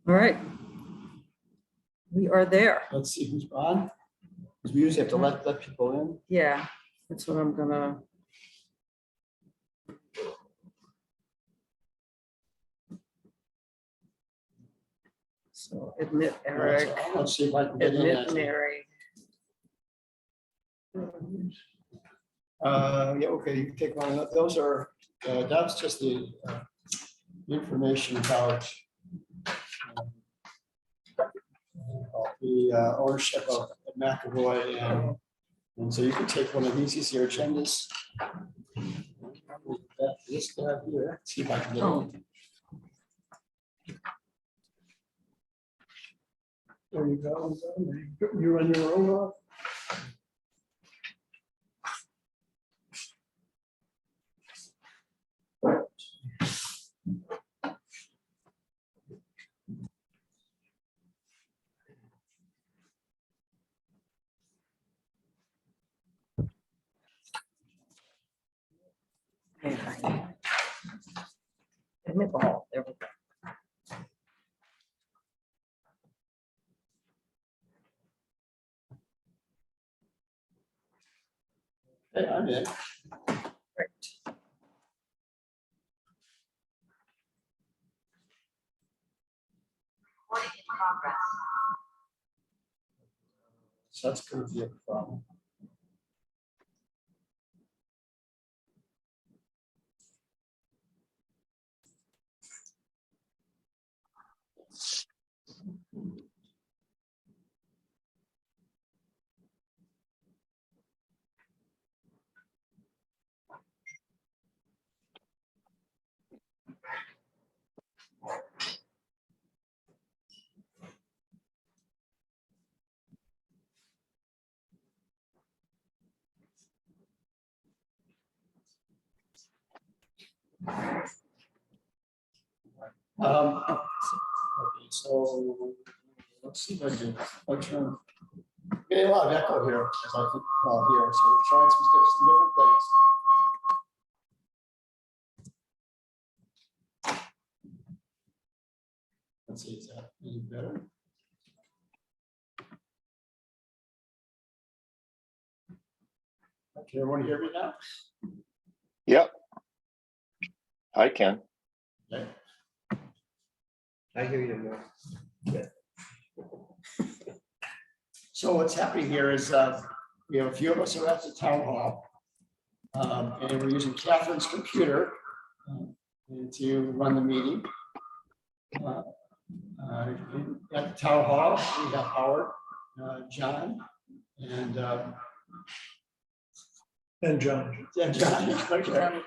All right. We are there. Let's see who's on. Because we usually have to let people in. Yeah, that's what I'm gonna. So admit Eric, Let's see if I can get in. admit Mary. Yeah, okay, you can take one. Those are, that's just the information about the ownership of McAvoy, and so you can take one of these. These are agendas. This guy here. See if I can get in. There you go. You're on your own. Admit all, there we go. Hey, I'm in. Right. So that's going to be a problem. Okay, so let's see if I can. Getting a lot of echo here, as I think here. So we're trying some different things. Let's see, is that any better? Can everyone hear me now? Yep. I can. Okay. I hear you now. So what's happening here is we have a few of us who are at the town hall. And we're using Catherine's computer to run the meeting. At the town hall, we have Howard, John, and John. And John. Okay.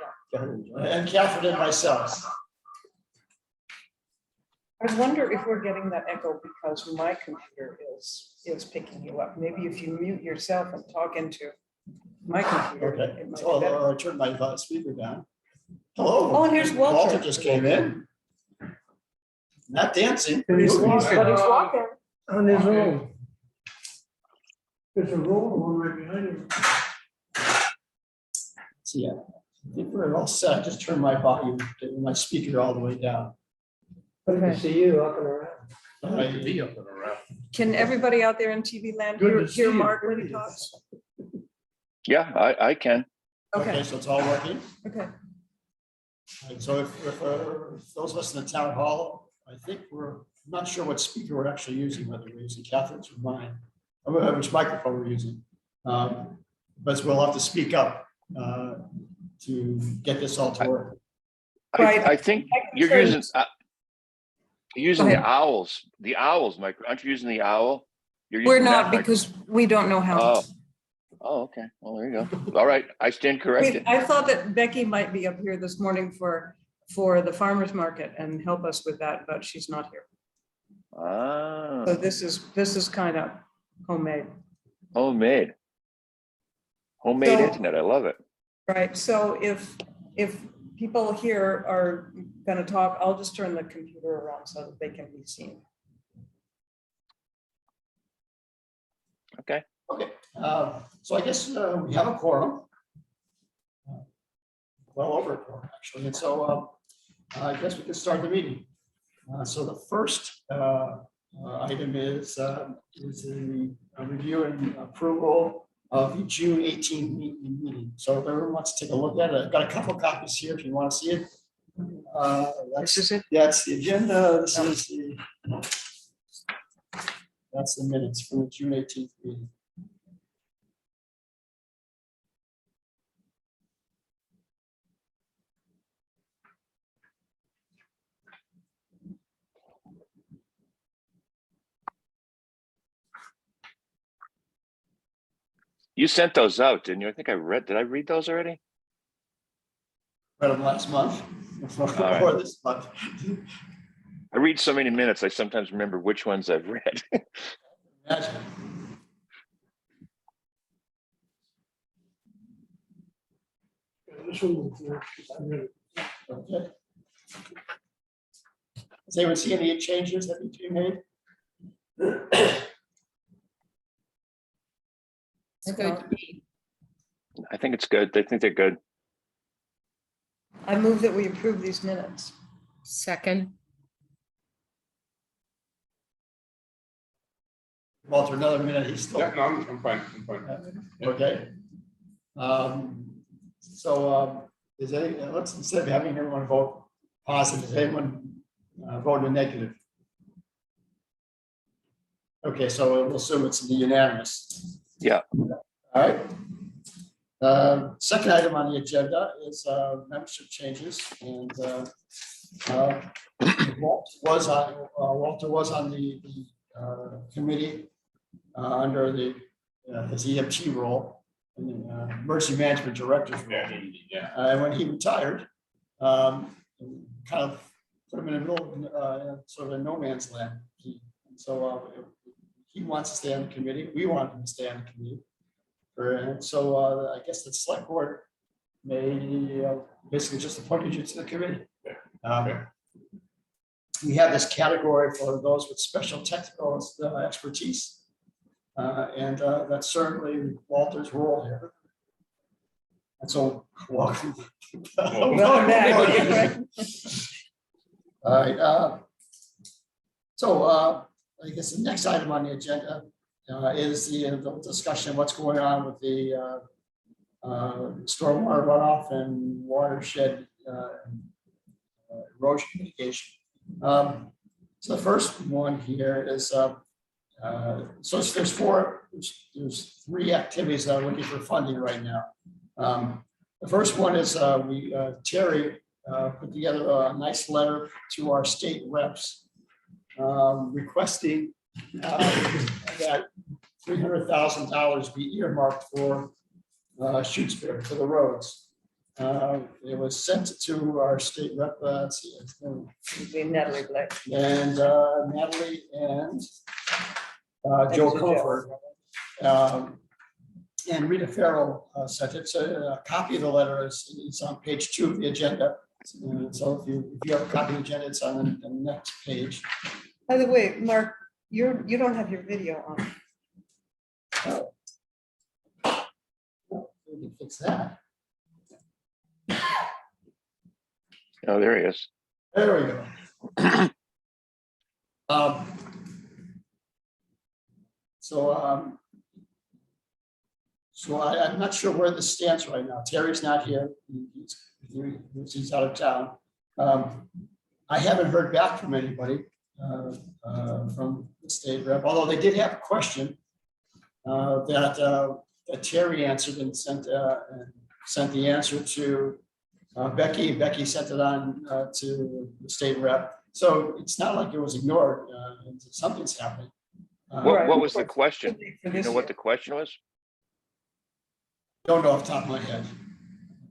And Catherine and myself. I wonder if we're getting that echo because my computer is picking you up. Maybe if you mute yourself and talk into my computer. Okay, it might so be better. I'll turn my speaker down. Hello. Oh, and here's Walter. Walter just came in. Not dancing. But he's walking. But he's walking. On his own. There's a roll one right behind him. So yeah, I think we're all set. Just turn my volume, my speaker all the way down. Good to see you up and around. Can everybody out there in TV land Good to hear see you. Mark when he talks? Yeah, I can. Okay, So it's all working. okay. And so if those of us in the town hall, I think I'm not sure what speaker we're actually using, whether we're using Catherine's or mine, or which microphone we're using. But we'll have to speak up to get this all to work. Right. I think you're using the owls. The owls, Mike. Aren't you using the owl? We're not because we don't know how. Oh, okay. Well, there you go. All right, I stand corrected. I thought that Becky might be up here this morning for the farmer's market and help us with that, but she's not here. Ah. So this is kind of homemade. Homemade So- internet. I love it. Right, so if people here are gonna talk, I'll just turn the computer around so that they can be seen. Okay. Okay, so I guess we have a quorum. Well over a quorum, actually, and so I guess we can start the meeting. So the first item is the review and approval of the June 18th meeting. So if everyone wants to take a look at it, I've got a couple copies here if you want to see it. This is it? That's the agenda. This is that's the minutes from the June 18th meeting. You sent those out, didn't you? I think did I read those already? Read them last month, right. or this month. I read so many minutes, I sometimes remember which ones I've read. Imagine. This one was, I read it. Okay. Does anyone see any changes that need to be made? It's good. I think it's good. I think they're good. I move that we approve these minutes. Second, Walter, another minute, he's still. Yeah, no, I'm fine, I'm fine. Okay. Is any, let's, instead of having everyone vote positive, is anyone vote in negative? Okay, so we'll assume it's unanimous. Yeah. All right. Second item on the agenda is membership changes, and Walter was on the committee under his EMT role, and emergency management director's role. Yeah. And when he retired, kind of put him in a sort of a no man's land. He wants to stay on the committee. We want him to stay on the committee. And so I guess the select board may basically just appointed you to the committee. We have this category for those with special technical expertise. And that's certainly Walter's role here. And so, welcome. Welcome back. All right. I guess the next item on the agenda is the discussion of what's going on with the stormwater runoff and watershed erosion mitigation. So the first one here is so there's three activities that are looking for funding right now. The first one is Terry put together a nice letter to our state reps requesting that $300,000 be earmarked for Shutesbury for the roads. It was sent to our state rep, Natalie Black. and Natalie and Joe Comfort. And Rita Farrell sent it. So a copy of the letter is on page 2 of the agenda. So if you have a copy of the agenda, it's on the next page. By the way, Mark, you don't have your video on. We can fix that. Oh, there he is. There we go. So I'm not sure where this stands right now. Terry's not here. He's out of town. I haven't heard back from anybody from the state rep, although they did have a question that Terry answered and sent the answer to Becky. Becky sent it on to the state rep. So it's not like it was ignored. Something's happening. What was the question? For You this know what year. the question was? Don't know off the top of my head.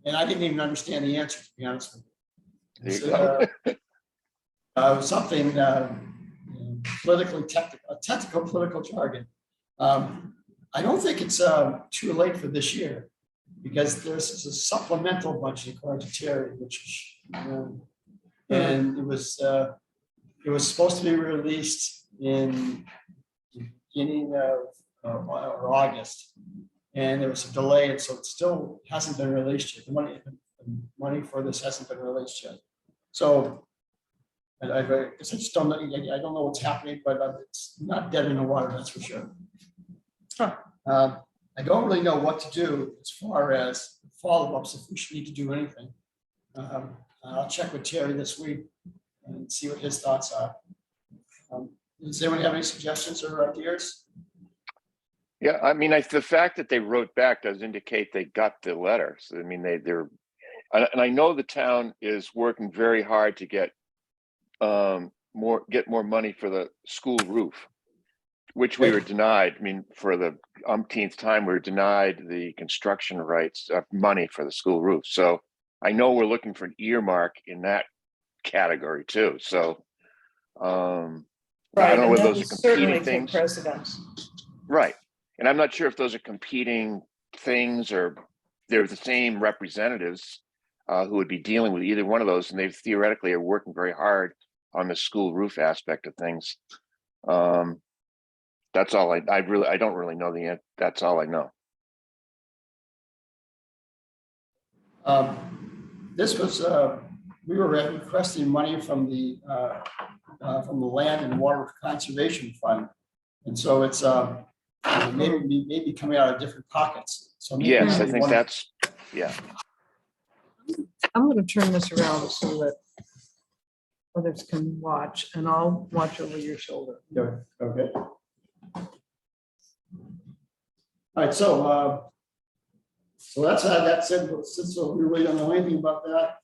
And I didn't even understand the answer, to be honest with There you. you go. Something politically technical political jargon. I don't think it's too late for this year, because there's a supplemental budget according to Terry, which and it was supposed to be released in the beginning of or August, and there was a delay, and so it still hasn't been released yet. The money for this hasn't been released yet. So I just don't know, I don't know what's happening, but it's not dead in the water, that's for sure. Huh. I don't really know what to do as far as follow-ups, if we should need to do anything. I'll check with Terry this week and see what his thoughts are. Does anyone have any suggestions or ideas? Yeah, I mean, the fact that they wrote back does indicate they got the letter. So, I mean, they're, and I know the town is working very hard to get more money for the school roof, which we were denied. I mean, for the umpteenth time, we were denied the construction rights of money for the school roof. So I know we're looking for an earmark in that category too. So I Right, don't know and whether that those will are certainly competing take things. precedence. Right. And I'm not sure if those are competing things or they're the same representatives who would be dealing with either one of those. And they theoretically are working very hard on the school roof aspect of things. That's all I don't really know the end. That's all I know. This was, we were requesting money from the Land and Water Conservation Fund. And so it's maybe coming out of different pockets. So maybe Yes, I we think want- that's, yeah. I'm gonna turn this around so that others can watch, and I'll watch over your shoulder. Yeah, okay. All right, so that's it. Since we really don't know anything about that.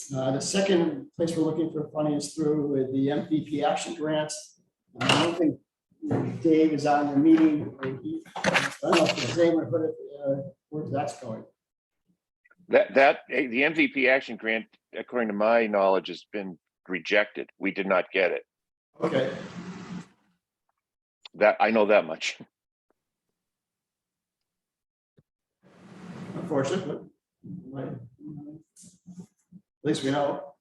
The second place we're looking for funding is through the MVP action grants. I don't think Dave is on the meeting. I don't know if anyone heard it, where that's going. The MVP action grant, according to my knowledge, has been rejected. We did not get it. Okay, That I know that much. unfortunate, but at least we know.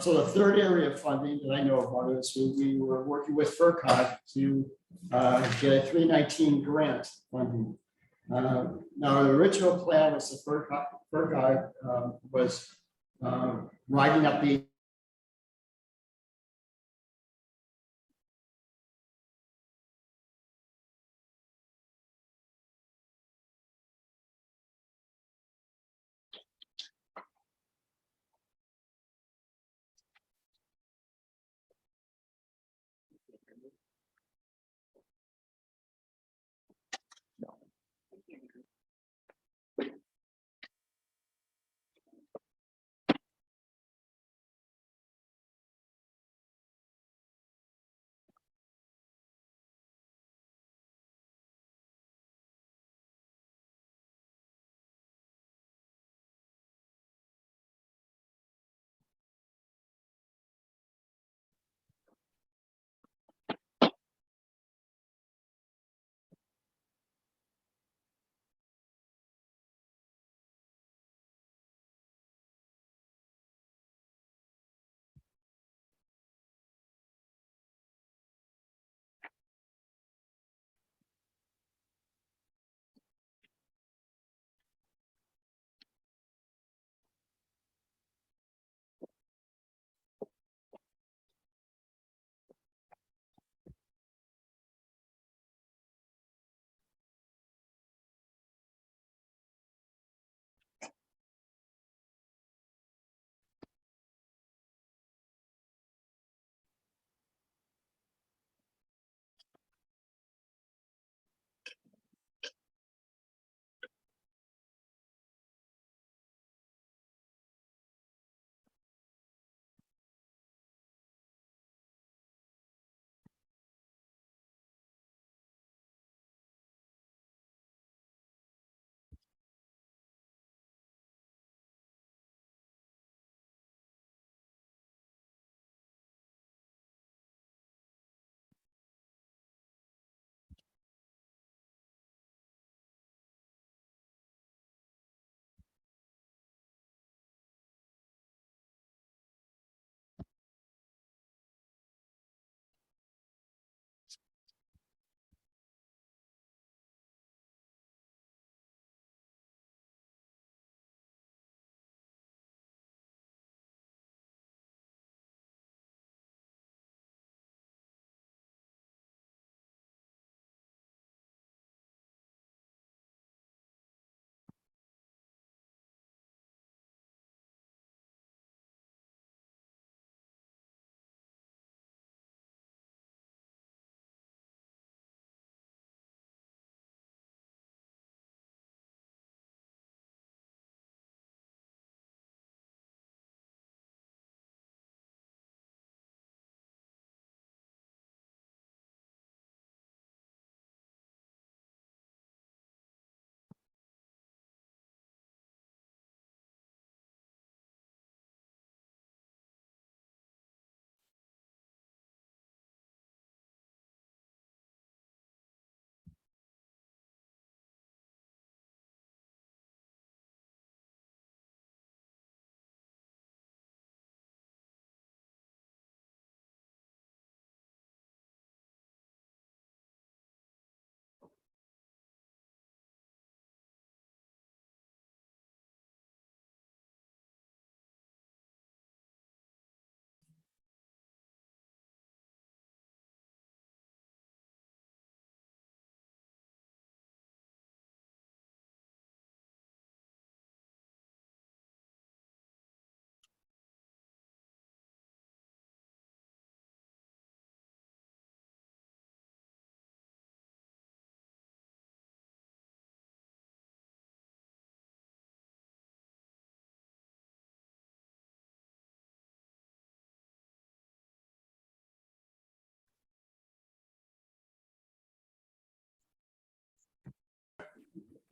So the third area of funding that I know about is we were working with FERCog to get a 319 grant funding. Now, the original plan was the FERCog was writing up the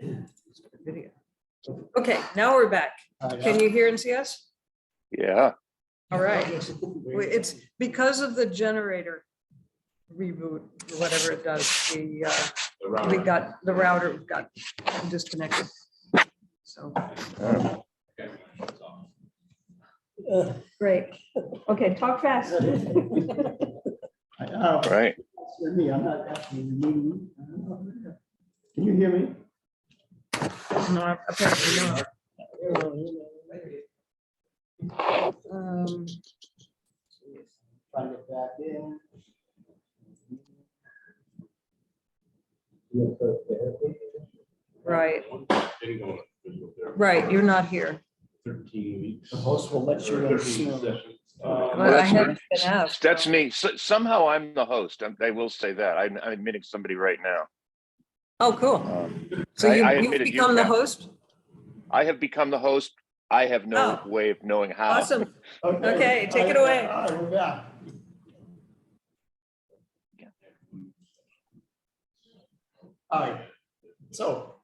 Video. Okay, now we're back. Can you hear and see us? Yeah, All right. It's because of the generator reboot, whatever it does, we got, the router got disconnected. So, great. Okay, talk fast. right. That's me, I'm not actually in the meeting. Can you hear me? No, apparently not. Trying to get back in. Right, Didn't go on physical therapy. right, you're not here. 13 weeks. The host will let you. 13 know. sessions. But Well, I that's haven't been asked. That's me. Somehow I'm the host. I will say that. I'm admitting somebody right now. Oh, cool. So I you've admitted you, become the Kat. host? I have become the host. I have no Oh. way of knowing how. Awesome. Okay, take it away. All right, we're back. All right, so,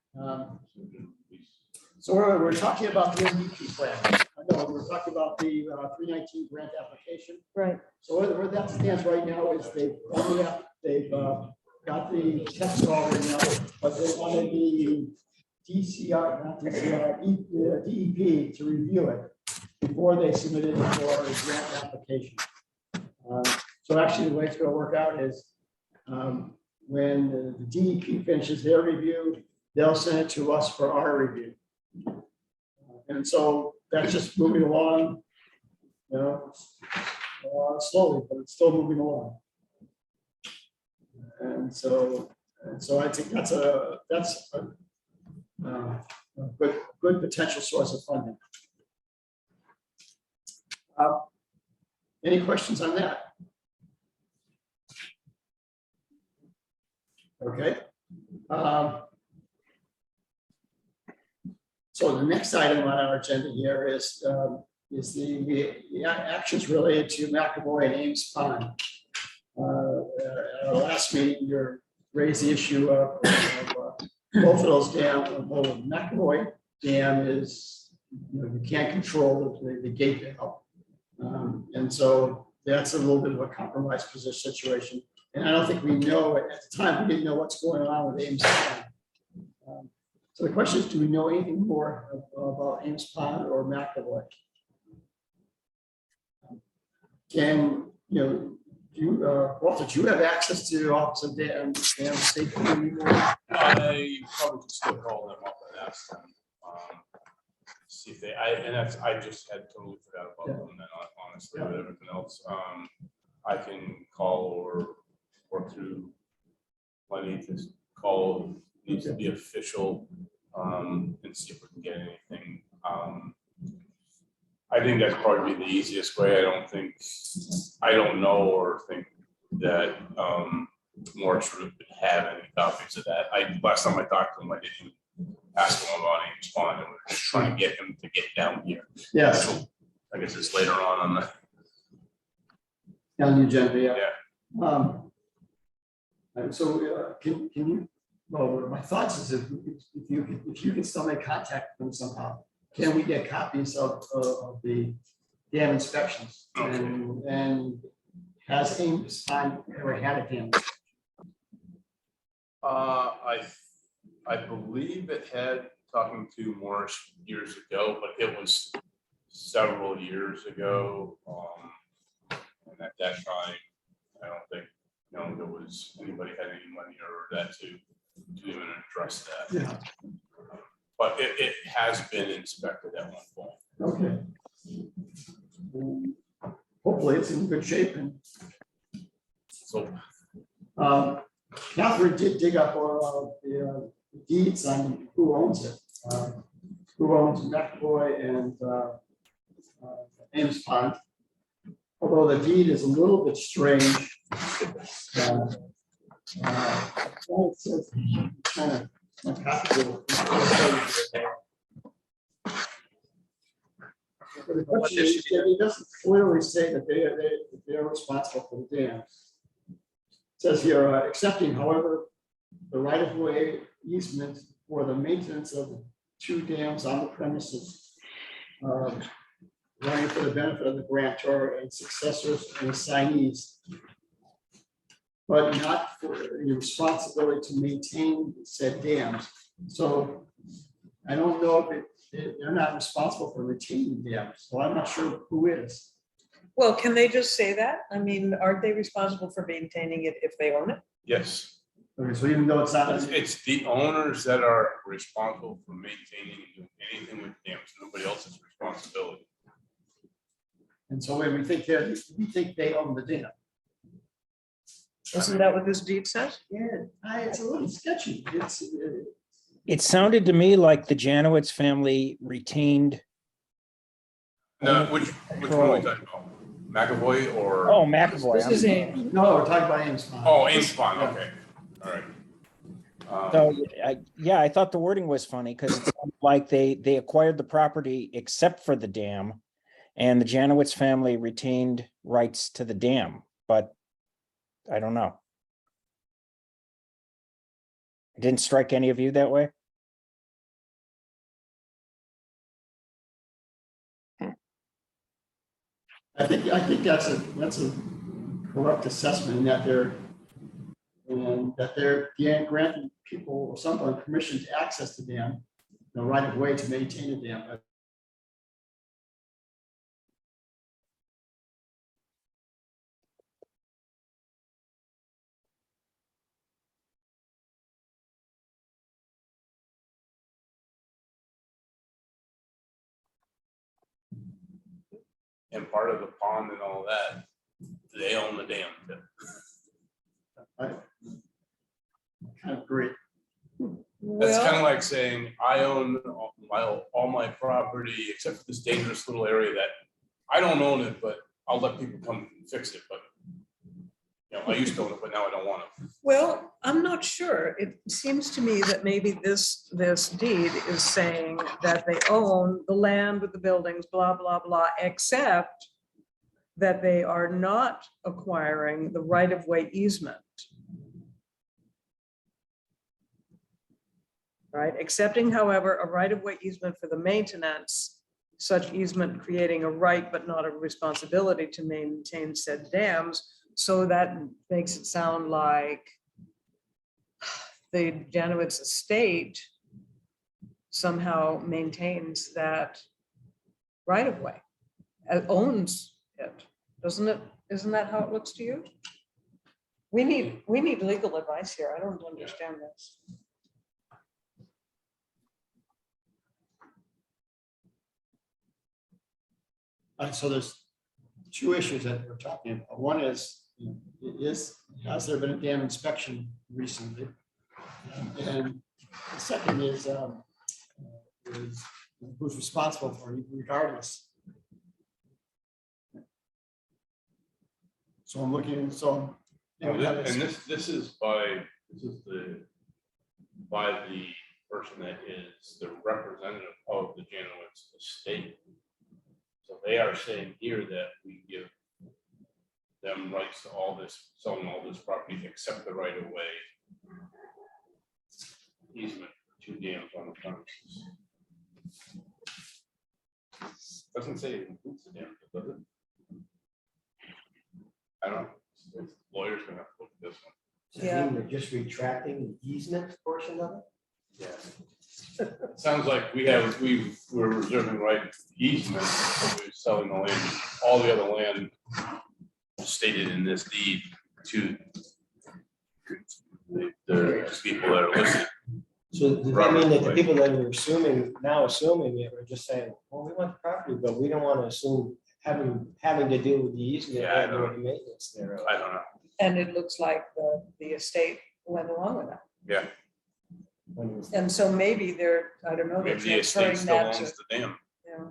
we're talking about the MVP plan. I know, we're talking about the 319 grant application. Right, So where that stands right now is they've got the text all in now, but they wanted the DCR, not DCR, DEP to review it before they submit it for a grant application. So actually, the way it's going to work out is when the DEP finishes their review, they'll send it to us for our review. And so that's just moving along, you know, slowly, but it's still moving along. And so I think that's a good potential source of funding. Any questions on that? Okay. So the next item on our agenda here is the actions related to McAvoy and Ames Pond. At our last meeting, you raised the issue of both of those dams. McAvoy Dam is, you can't control the gate valve. And so that's a little bit of a compromised position situation. And I don't think we know, at the time, we didn't know what's going on with Ames Pond. So the question is, do we know anything more about Ames Pond or McAvoy? Can, Walter, do you have access to the Office of Dam Safety? I probably could still call them up and ask them. See if I just had totally forgot about them, and honestly, with everything else, I can call or work through Lenny to call, needs to be official, and see if we can get anything. I think that's probably the easiest way. I don't know or think that Morris would have any copies of that. Last time I talked to him, I didn't ask him about Ames Pond, and we we're just trying to get him to get down here. Yes. So I guess it's later on the. Down the agenda, yeah. Yeah. And so can you, well, my thoughts is if you can still make contact with them somehow, can we get copies of the dam inspections? Okay. And has Ames Pond ever had a dam? I believe it had, talking to Morris years ago, but it was several years ago. And at that time, I don't think, there was anybody had any money or that to even address that. Yeah. But it has been inspected at one point. Okay. Hopefully it's in good shape. And So Catherine did dig up the deeds on who owns it. Who owns McAvoy and Ames Pond. Although the deed is a little bit strange. It says, kind of the question is, it doesn't clearly say that they're responsible for the dams. It says here, accepting, however, the right-of-way easement for the maintenance of the 2 dams on the premises, running for the benefit of the grantor and successors and assignees, but not for the responsibility to maintain said dams. So I don't know if they're not responsible for retaining dams, so I'm not sure who is. Well, can they just say that? I mean, aren't they responsible for maintaining it if they own it? Yes, Okay, so even though it's not. it's the owners that are responsible for maintaining and doing anything with dams, nobody else's responsibility. And so when we think they own the dam. Isn't that what this deed says? Yeah, it's a little sketchy. It sounded to me like the Janowitz family retained. No, which one are we talking about? McAvoy or? Oh, McAvoy. This is Ames. No, we're talking about Ames Pond. Oh, Ames Pond, okay, all right. So, I thought the wording was funny because it sounded like they acquired the property except for the dam, and the Janowitz family retained rights to the dam, but I don't know. It didn't strike any of you that way? I think that's a correct assessment in that they're granting people or someone permission to access the dam, the right of way to maintain the dam. And part of the pond and all that, they own the dam. I kind of agree. That's kind Well, of like saying, I own all my property except for this dangerous little area that I don't own it, but I'll let people come and fix it, but I used to own it, but now I don't want it. well, I'm not sure. It seems to me that maybe this deed is saying that they own the land with the buildings, blah, blah, blah, except that they are not acquiring the right-of-way easement. Right, accepting, however, a right-of-way easement for the maintenance, such easement creating a right but not a responsibility to maintain said dams. So that makes it sound like the Janowitz estate somehow maintains that right-of-way, owns it, doesn't it? Isn't that how it looks to you? We need legal advice here. I don't understand this. So there's 2 issues that we're talking about. One is, has there been a dam inspection recently? And the second is who's responsible for it regardless. So I'm looking, And this is by the person that is the representative of the Janowitz estate. So they are saying here that we give them rights to all this, selling all this property except the right of way easement, 2 dams on the premises. Doesn't say it includes the dam, does it? I don't know. Lawyers gonna have to look at this one. Does that mean we're just retracting the easement portion of it? Yeah. Sounds like we're reserving right easement, but we're selling the land, all the other land stated in this deed to the people that are listed. So does that mean that the people that are assuming it, we're just saying, well, we want the property, but we don't want to assume having to deal with the easement Yeah, I and know. the maintenance thereof? I don't know. And it looks like the estate went along with that. Yeah, When was- And so maybe they're, I don't know, they're maybe the estate transferring still that to, owns the dam. yeah.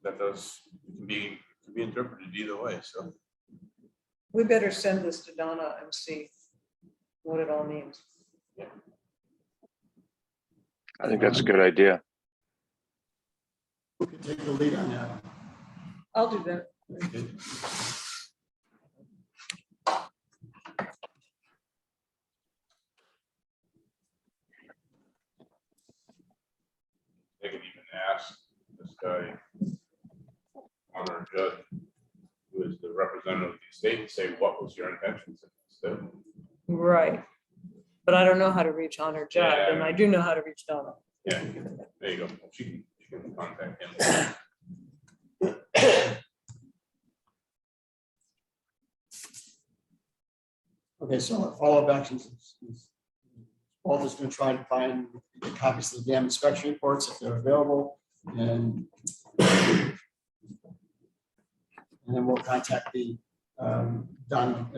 That does, can be interpreted either way, so. We better send this to Donna and see what it all means. I think that's a good idea. who can take the lead on that? I'll do that. guy, Honor Judge, who is the representative of the state, and say, what was your intentions? Right. But I don't know how to reach Honor Judd, Yeah. and I do know how to reach Donna. Yeah, there you go. She can contact him. Okay, so follow-up actions is Paul is going to try to find the copies of the dam inspection reports if they're available, and then we'll contact the Don.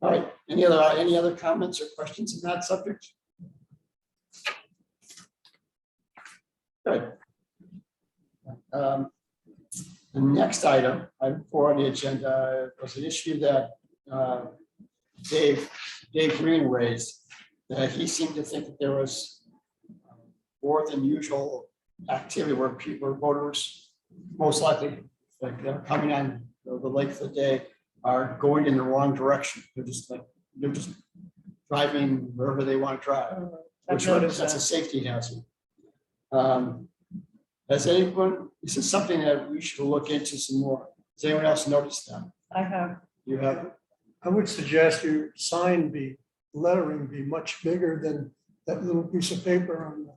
All right, any other comments or questions on that subject? Good. The next item for the agenda was an issue that Dave Green raised, that he seemed to think that there was more than usual activity where voters, most likely, like they're coming on the lake for the day, are going in the wrong direction. They're just driving wherever they want to drive, I've noticed that's a that. safety hazard. Has anyone, this is something that we should look into some more. Has anyone else noticed that? I have. You have? I would suggest your lettering be much bigger than that little piece of paper on the.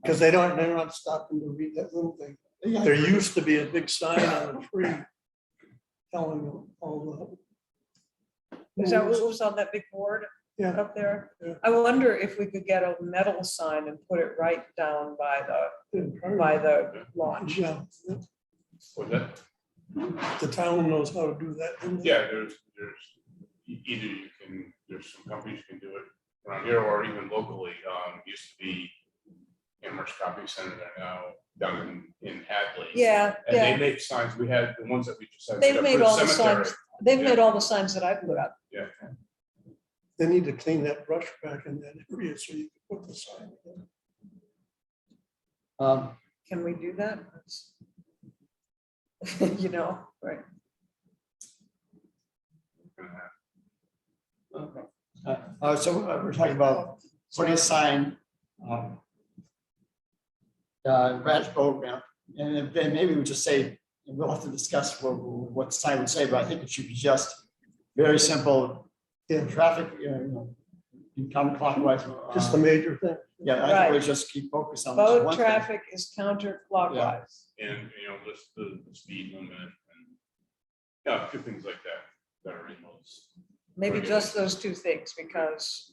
Because they're not stopping to read that little thing. Yeah. There used to be a big sign on a tree telling them all Is that what was on that big board Yeah. up there? Yeah. I wonder if we could get a metal sign and put it right down by the launch. Yeah, Was that? the town knows how to do that. don't they? Yeah, there's either you can, there's some companies can do it around here or even locally. Used to be Amherst Copy Center there now down in Hadley. Yeah, And they yeah. make signs. We had the ones that we just had. They've put up made for all the cemetery. signs. They've Yeah. made all the signs that I put up. Yeah. They need to clean that brush back in that area so you can put the sign. in. Can we do that? You know, right. Okay. So we're talking about putting a sign, Rad's boat ramp, and then maybe we just say, and we'll have to discuss what the sign would say, but I think it should be just very simple. Traffic, in counterclockwise. Just the major thing. Yeah, I think we just keep focused on. this Boat one thing. traffic is counterclockwise. And, list the speed limit and, yeah, a few things like that are in those. Maybe just those two things, because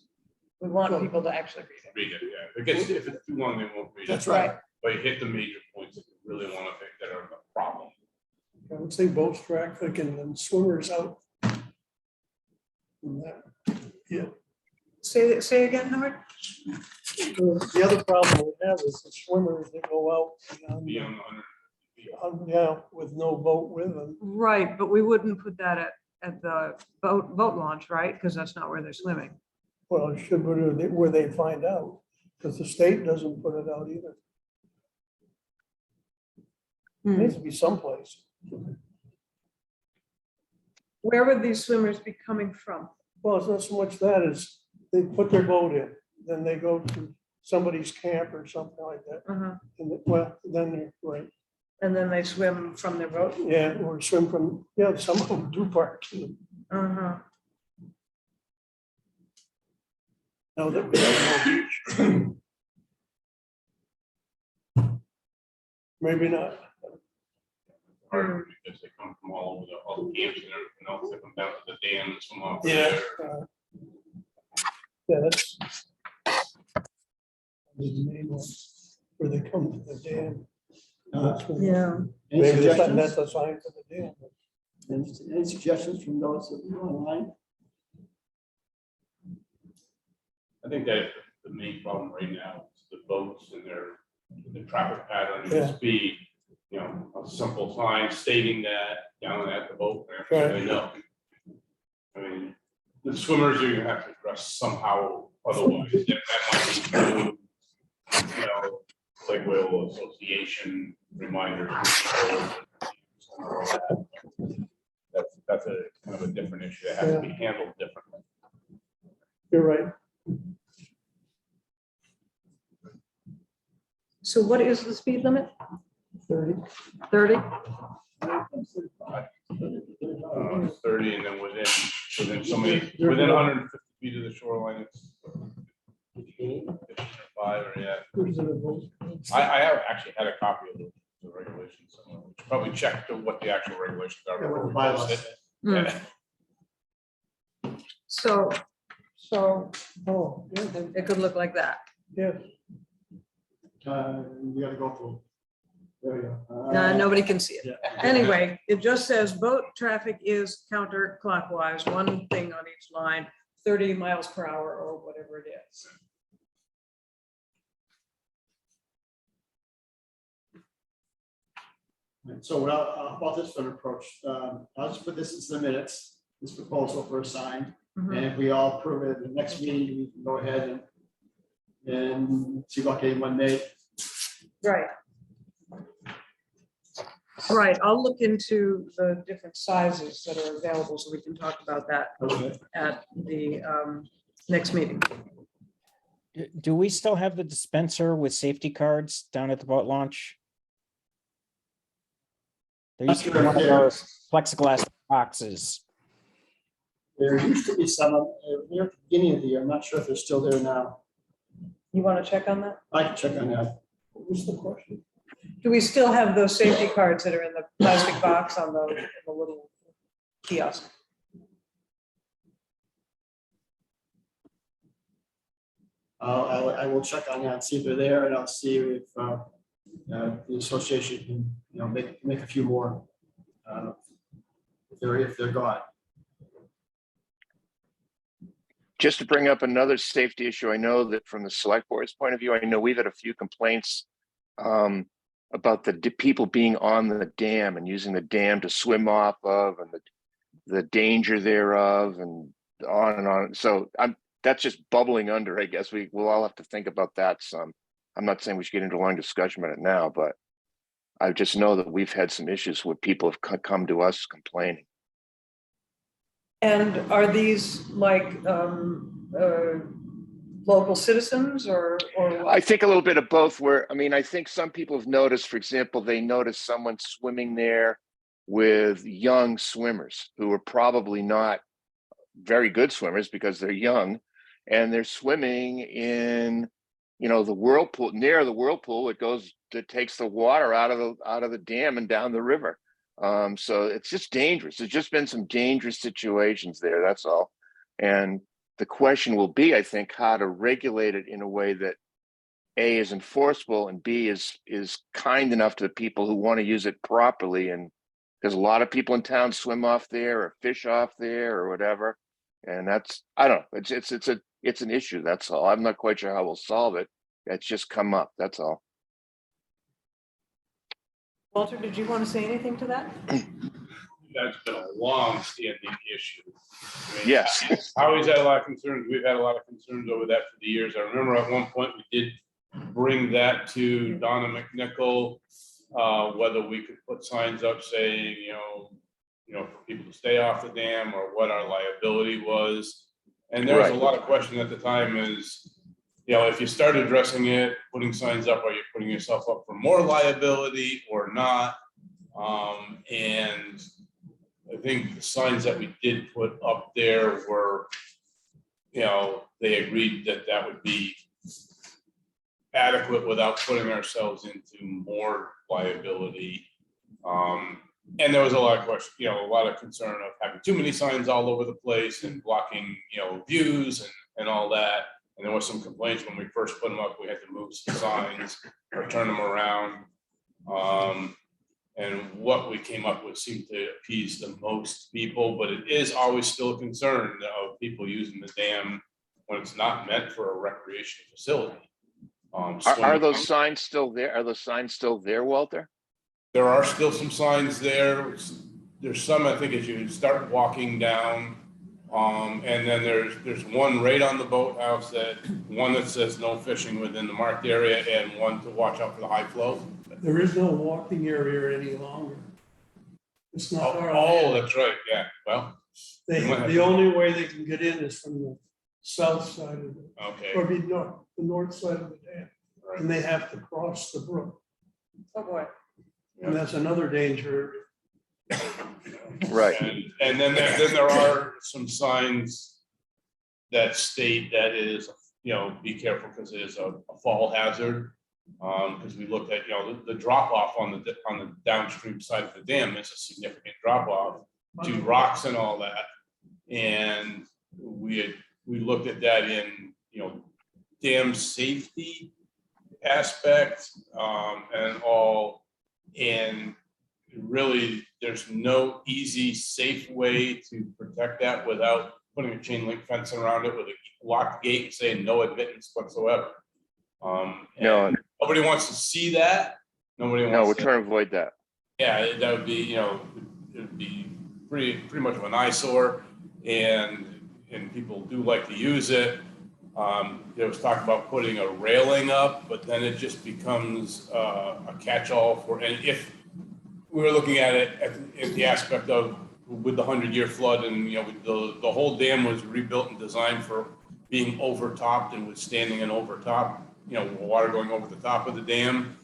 we want people to actually read it. Read it, yeah. If it's too long, they won't read it. That's right. But you hit the major points that you really want to think that are the problem. I would say boat traffic and then swimmers out. And that, yeah. Say again, Howard? The other problem we have is the swimmers that go out. Beyond 100 feet. Yeah, with no boat with them. Right, but we wouldn't put that at the boat launch, right? Because that's not where they're swimming. Well, it should be where they find out, because the state doesn't put it out either. It needs to be someplace. Where would these swimmers be coming from? Well, it's not so much that as they put their boat in, then they go to somebody's camp or something like that. Uh-huh. Well, then they're right. And then they swim from their boat? Yeah, or swim from, yeah, some of them do park. Uh-huh. Now that we have more beach. Maybe not. Harder because they come from all the camps and everything else. They come down to the dam and swim off. Yeah. there. Yeah, that's the main one, where they come to the dam. That's where- Yeah. Any Maybe that's suggestions? a sign for the dam. Any suggestions from those of you online? I think that the main problem right now is the boats and the traffic pattern and the Yeah. speed. A simple sign stating that down at the boat ramp, so they know. I mean, the swimmers are gonna have to address somehow otherwise. That might be, like Wyola Association reminders. That's a kind of a different issue that has to be handled differently. You're right. So what is the speed limit? 30. 30? 30, and then within so many, within 150 feet of the shoreline, it's 5 or yeah. Who's in the vote? I have actually had a copy of the regulations somewhere. We should probably check to what the actual regulations are. Yeah, what before the we post bylaws it. say. Yeah. So, Oh, yeah, it could look like that. yeah. You gotta go through. There we go. Nobody can see it. Yeah. Anyway, it just says boat traffic is counterclockwise, one thing on each line, 30 miles per hour or whatever it is. Right, so how about this for an approach? I'll just put this into the minutes, this proposal for a sign, Mhm. and if we all approve it, the next meeting, we can go ahead and see what anyone made. Right. Right, I'll look into the different sizes that are available so we can talk about that Okay. at the next meeting. Do we still have the dispenser with safety cards down at the boat launch? There used to be one of those plexiglass boxes. There used to be some, near the beginning of the year, I'm not sure if they're still there now. You want to check on that? I can check on that. What was the question? Do we still have those safety cards that are in the plastic box on the little kiosk? I will check on that, see if they're there, and I'll see if the association can, make a few more. If they're gone. Just to bring up another safety issue, I know that from the select board's point of view, I know we've had a few complaints about the people being on the dam and using the dam to swim off of, and the danger thereof, and on and on. So that's just bubbling under. I guess we'll all have to think about that some. I'm not saying we should get into a long discussion about it now, but I just know that we've had some issues where people have come to us complaining. And are these like local citizens or what? I think a little bit of both. I think some people have noticed, for example, they noticed someone swimming there with young swimmers who are probably not very good swimmers because they're young, and they're swimming in, the whirlpool, near the whirlpool that takes the water out of the dam and down the river. So it's just dangerous. There's just been some dangerous situations there. That's all. And the question will be, I think, how to regulate it in a way that A, is enforceable, and B, is kind enough to the people who want to use it properly. And because a lot of people in town swim off there or fish off there or whatever. And I don't know. It's an issue. That's all. I'm not quite sure how we'll solve it. It's just come up. That's all. Walter, did you want to say anything to that? That's been a long-standing issue. I mean, Yes. I always had a lot of concerns. We've had a lot of concerns over that for the years. I remember at one point we did bring that to Donna McNichol, whether we could put signs up saying, for people to stay off the dam or what our liability was. And there was a Right. lot of question at the time is, if you start addressing it, putting signs up, are you putting yourself up for more liability or not? And I think the signs that we did put up there were, they agreed that would be adequate without putting ourselves into more liability. And there was a lot of question, a lot of concern of having too many signs all over the place and blocking, views and all that. And there was some complaints when we first put them up, we had to move some signs or turn them around. And what we came up with seemed to appease the most people, but it is always still a concern of people using the dam when it's not meant for a recreation facility. Are those signs still there? Are the signs still there, Walter? There are still some signs there. There's some, I think, as you start walking down. And then there's one right on the boathouse one that says no fishing within the marked area and one to watch out for the high flow. There is no walking area any longer. It's not. our Oh, land. that's right. Yeah. Well, The only way they can get in is from the south side of it, okay. or the north side of the dam. and they have to cross the brook. Oh, boy. And that's another danger. Right. And then there are some signs that state that it is, be careful because it is a fall hazard. Because we looked at, the drop off on the downstream side of the dam is a significant drop off to rocks and all that. And we looked at that in, dam safety aspect, and all. And really, there's no easy, safe way to protect that without putting a chain link fence around it with a locked gate saying no admittance whatsoever. No, And nobody wants to see that. Nobody no, we're wants to. trying to avoid that. Yeah, that would be, it would be pretty much of an eyesore, and people do like to use it. There was talk about putting a railing up, but then it just becomes a catch-all for, and if we were looking at it at the aspect of with the 100-year flood, and the whole dam was rebuilt and designed for being overtopped and withstanding an overtop, water going over the top of the dam.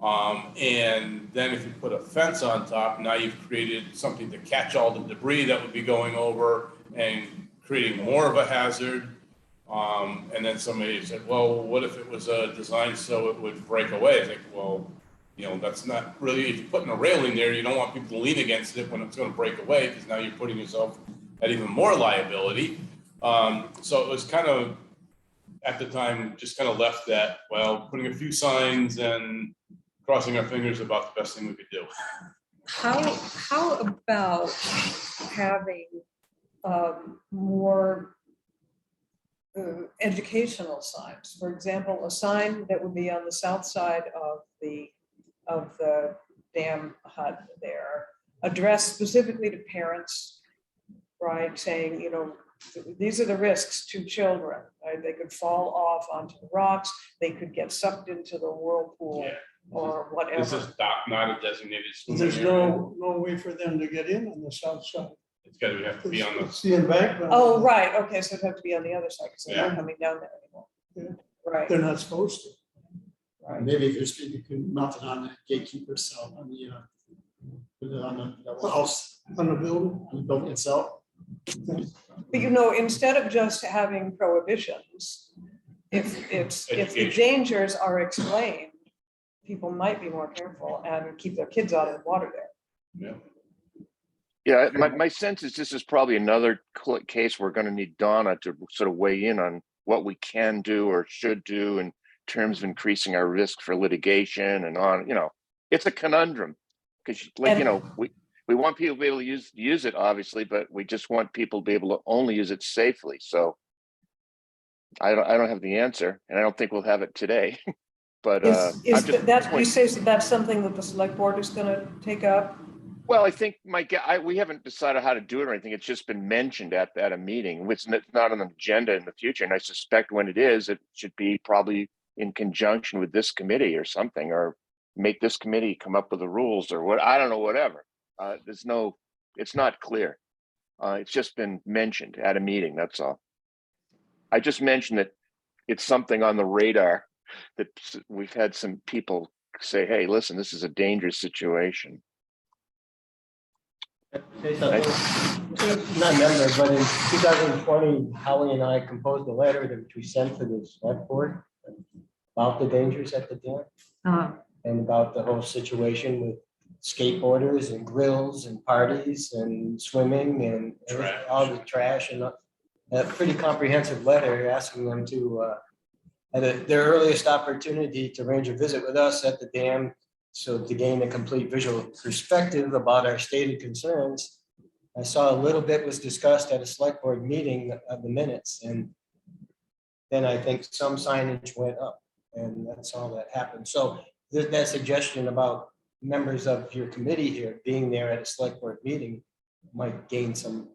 And then if you put a fence on top, now you've created something to catch all the debris that would be going over and creating more of a hazard. And then somebody said, well, what if it was designed so it would break away? I think, well, that's not really, if you're putting a railing there, you don't want people to lean against it when it's going to break away, because now you're putting yourself at even more liability. So it was kind of, at the time, just kind of left that, well, putting a few signs and crossing our fingers about the best thing we could do. How about having more educational signs? For example, a sign that would be on the south side of the dam hut there, addressed specifically to parents, right? Saying, these are the risks to children, right? They could fall off onto the rocks, they could get sucked into the whirlpool. Yeah. Or whatever. This is not a designated swimming There's area. no way for them to get in on the south side. It's got to have to be on It's the. the embankment. Oh, right, okay, so it'd have to be on the other side, because they're not Yeah. coming down there anymore. Yeah. Right, They're not supposed to. right. Maybe you can mount it on the gatekeeper's cell, on the, put it on the house, On the building. on the building itself. But instead of just having prohibitions, if the Education. dangers are explained, people might be more careful and keep their kids out of the water there. Yeah. Yeah, my sense is this is probably another case we're going to need Donna to sort of weigh in on what we can do or should do in terms of increasing our risk for litigation and on, it's a conundrum because we want people to be able to use it, obviously, but we just want people to be able to only use it safely. So I don't have the answer, and I don't think we'll have it today. But You say that's something that the select board is going to take up? Well, I think we haven't decided how to do it or anything. It's just been mentioned at a meeting. It's not on the agenda in the future. And I suspect when it is, it should be probably in conjunction with this committee or something, or make this committee come up with the rules or what, I don't know, whatever. It's not clear. It's just been mentioned at a meeting. That's all. I just mentioned that it's something on the radar that we've had some people say, hey, listen, this is a dangerous situation. Say something. Not member, but in 2020, Holly and I composed a letter that we sent to the select board about the dangers at the dam and about the whole situation with skateboarders and grills and parties and swimming and all the trash, and a pretty comprehensive letter asking them to at their earliest opportunity to arrange a visit with us at the dam, so to gain a complete visual perspective about our stated concerns. I saw a little bit was discussed at a select board meeting of the minutes, and then I think some signage went up, and that's all that happened. So that suggestion about members of your committee here being there at a select board meeting might gain some.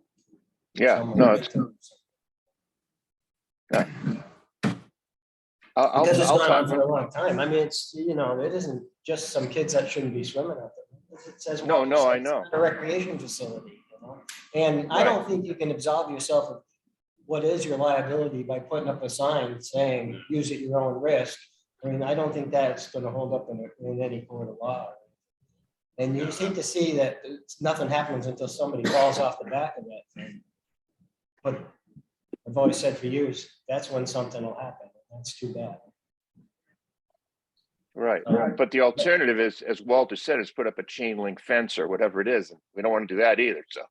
Yeah, some no, momentum. Because it's I'll gone on talk. for a long time. I mean, it's, it isn't just some kids that shouldn't be swimming out there. It says, No, I know. it's a recreation facility, And I don't think you can absolve yourself of what is your liability by putting up a sign saying, use at your own risk, I mean, I don't think that's gonna hold up in any court of law. And you just hate to see that nothing happens until somebody falls off the back of that thing. But I've always said for years, that's when something will happen. That's too bad. Right. Right. But the alternative is, as Walter said, is put up a chain link fence or whatever it is. We don't want to do that either. So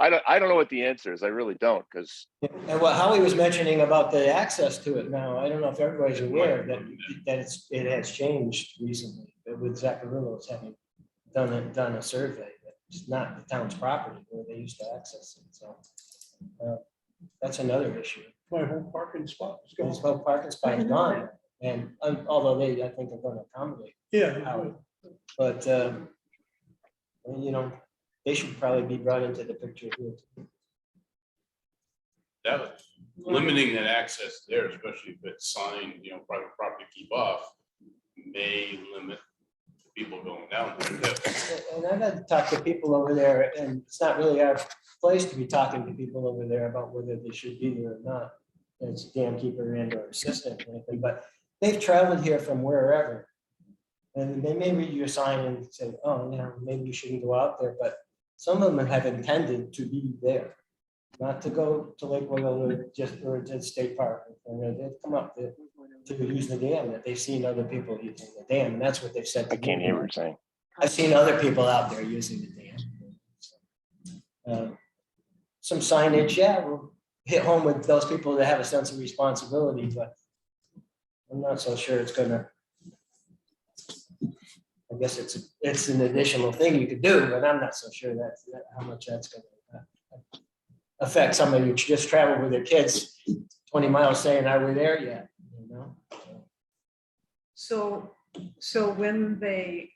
I don't know what the answer is. I really don't, because And what Howie was mentioning about the access to it now, I don't know if everybody's aware that it has changed recently. With Zaccarillo's having done a survey, that it's not the town's property where they used to access it, so. That's another issue. My whole parking spot is There's gone. no parking spot gone, and although they, I think, are gonna accommodate, Yeah, Howie. But, you know, they should probably be brought into the picture here. That was limiting that access there, especially if it's signed, you know, private property to keep off, may limit people going down there. And I've had to talk to people over there, and it's not really our place to be talking to people over there about whether they should be there or not. It's dam keeper and or assistant or anything, but they've traveled here from wherever. And they may read your sign and say, oh, you know, maybe you shouldn't go out there, but some of them have intended to be there. Not to go to Lake Wyola or to State Park, and they've come up to use the dam, that they've seen other people using the dam, and that's what they've said. I can't hear what you're saying. I've seen other people out there using the dam. Some signage, yeah, will hit home with those people that have a sense of responsibility, but I'm not so sure it's gonna. I guess it's an additional thing you could do, but I'm not so sure how much that's gonna affect somebody who just traveled with their kids 20 miles saying, are we there yet? You know? So when they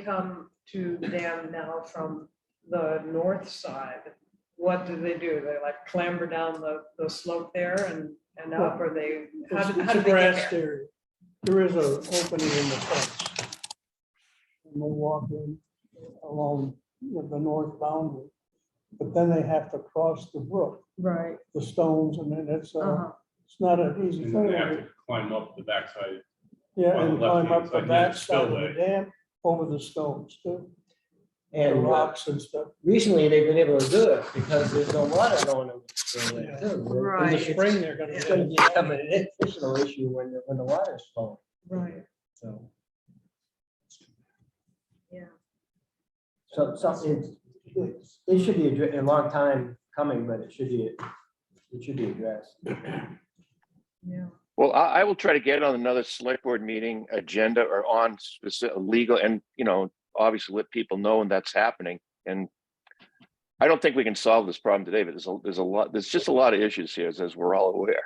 come to the dam now from the north side, what do? They like clamber down the slope there and up, or they, how do It's a they get grassed there? area. There is an opening in the fence. And they walk in along the north boundary. But then they have to cross the brook, Right. the stones, and then it's Uh-huh. not an easy And then they have thing. to climb up the backside. Yeah, on the and climb left-hand up the side near the back side of the spillway. dam, over the stones too, the And rocks and stuff. recently they've been able to do it because there's no water going over the spillway too. Right. In the spring, they're gonna. It's gonna become an additional issue when the water's flowing, Right. so. Yeah. So something, it should be a long time coming, but it should be addressed. Yeah. Well, I will try to get on another select board meeting agenda or on specific legal and, you know, obviously let people know when that's happening. And I don't think we can solve this problem today, but there's just a lot of issues here, as we're all aware.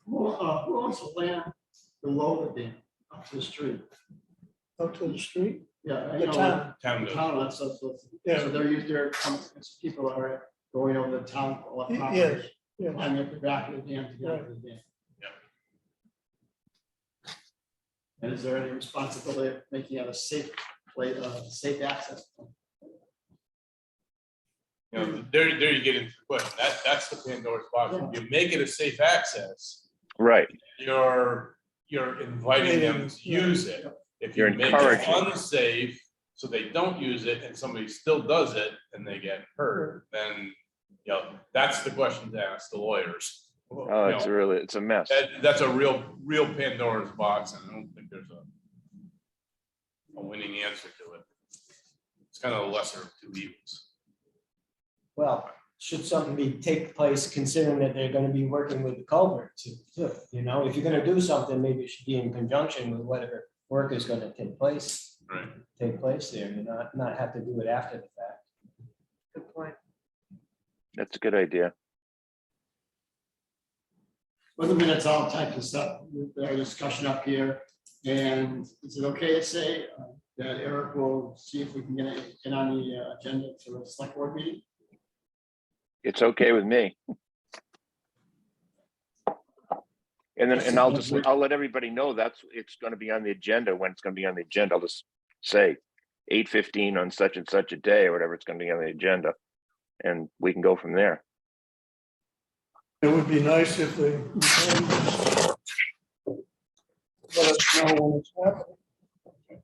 Who owns the land below the dam, up to the street? Up to the street, Yeah. I the know town. Town the goes. Town, so Yeah. they're used, people are going over the town. Yes, yes. Climbing up the back of the dam to get to the dam. Yeah. And is there any responsibility of making it a safe place, safe access? You know, there you get into the question. That's the Pandora's box. If you make it a safe access, Right. you're inviting them to use it. If you You're make it encouraging. unsafe, so they don't use it, and somebody still does it and they get hurt, then, you know, that's the question to ask the lawyers. Oh, You know, it's a mess. that's a real Pandora's box, and I don't think there's a winning answer to it. It's kind of the lesser of two evils. Well, should something take place, considering that they're gonna be working with the culvert too, you know, if you're gonna do something, maybe it should be in conjunction with whatever work is gonna take place Right. there, you know, not have to do it after the fact. Good point. That's a good idea. With the minutes, I'll type this up with our discussion up here. And is it okay to say that Eric will see if we can get it in on the agenda for the select board meeting? It's okay with me. And then, I'll let everybody know it's gonna be on the agenda when it's gonna be on the agenda. I'll just say 8:15 on such and such a day or whatever it's gonna be on the agenda. And we can go from there. It would be nice if they let us know when it's happening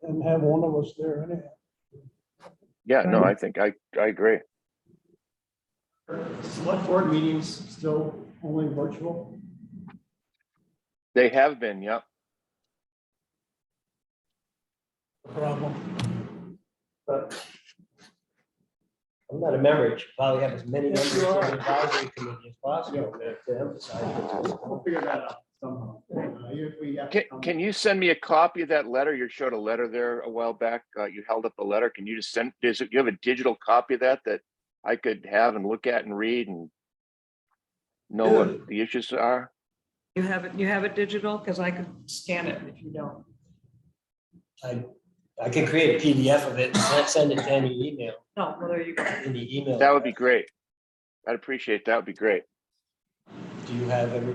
and have one of us there anyhow. Yeah, no, I think I agree. Select board meetings still only virtual? They have been, yep. Problem. But I'm not a member. You should probably have as many Yes, members you of are. the advisory committee as possible to emphasize it. We'll figure that out somehow. We have to come- Can you send me a copy of that letter? You showed a letter there a while back. You held up a letter. Can you just send, you have a digital copy of that I could have and look at and read and know what the issues are? You have it digital? Because I could scan it if you don't. I can create a PDF of it and send it to any email, Oh, well, there you go. any email. That would be great. I'd appreciate that. Would be great. Do you have any,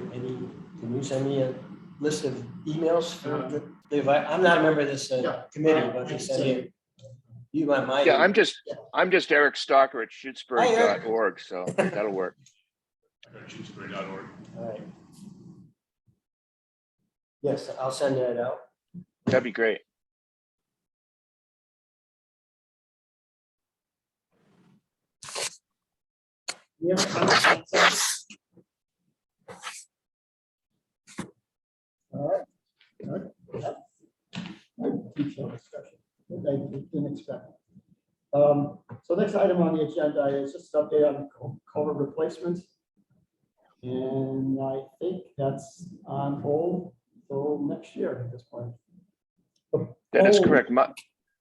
can you send me a list of emails for the, I'm not a member of this committee, but they send me. You want my. Yeah, email. I'm just Eric Stalker at shutesbury.org, so that'll work. Shutesbury.org. All right. Yes, I'll send that out. That'd be great. Yeah. All right. Good. Detailed discussion. I didn't expect. So next item on the agenda is just an update on culvert replacement. And I think that's on hold till next year at this point. That is Oh. correct.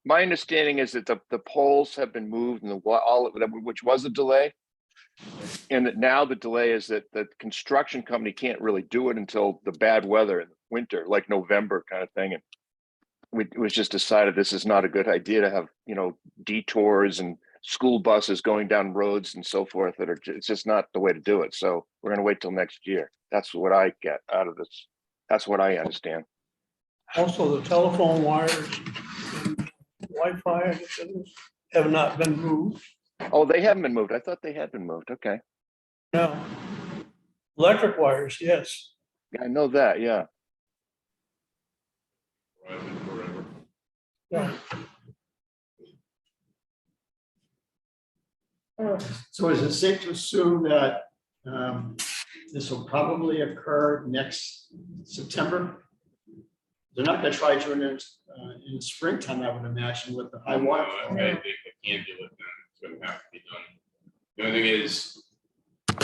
My understanding is that the poles have been moved and which was a delay. And that now the delay is that the construction company can't really do it until the bad weather in the winter, like November kind of thing. And it was just decided this is not a good idea to have, detours and school buses going down roads and so forth it's just not the way to do it. So we're going to wait till next year. That's what I get out of this. That's what I understand. Also, the telephone wires, and Wi-Fi have not been moved. Oh, they haven't been moved. I thought they had been moved. Okay. No. Electric wires, yes. Yeah, I know that. Yeah. Forever. Yeah. So is it safe to assume that this will probably occur next September? They're not going to try to in the springtime, I would imagine, with the high water. No, they can't do it then. It's going to have to be done. The only thing is, we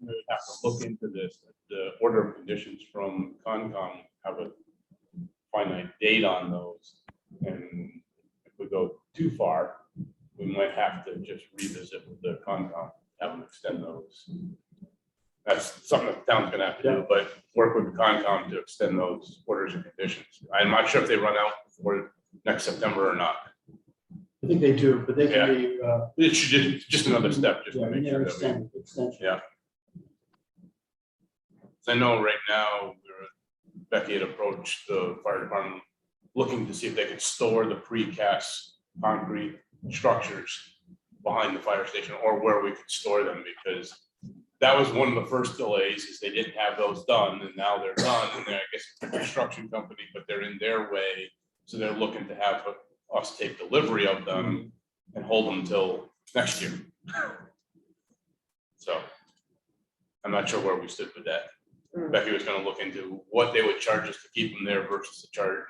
would have to look into this. The order of conditions from Concom have a finite date on those. And if we go too far, we might have to just revisit with the Concom, have them extend those. That's something the town's gonna have to do, but work with the Concom to extend those orders and conditions. I'm not sure if they run out before next September or not. I think they do, but they can be. It should just another step, just to make sure that we. Extension. Yeah. So I know right now, Becky had approached the fire department looking to see if they could store the precast concrete structures behind the fire station or where we could store them, because that was one of the first delays is they didn't have those done and now they're done. And I guess it's a construction company, but they're in their way. So they're looking to have us take delivery of them and hold them till next year. So I'm not sure where we stood with that. Becky was going to look into what they would charge us to keep them there versus the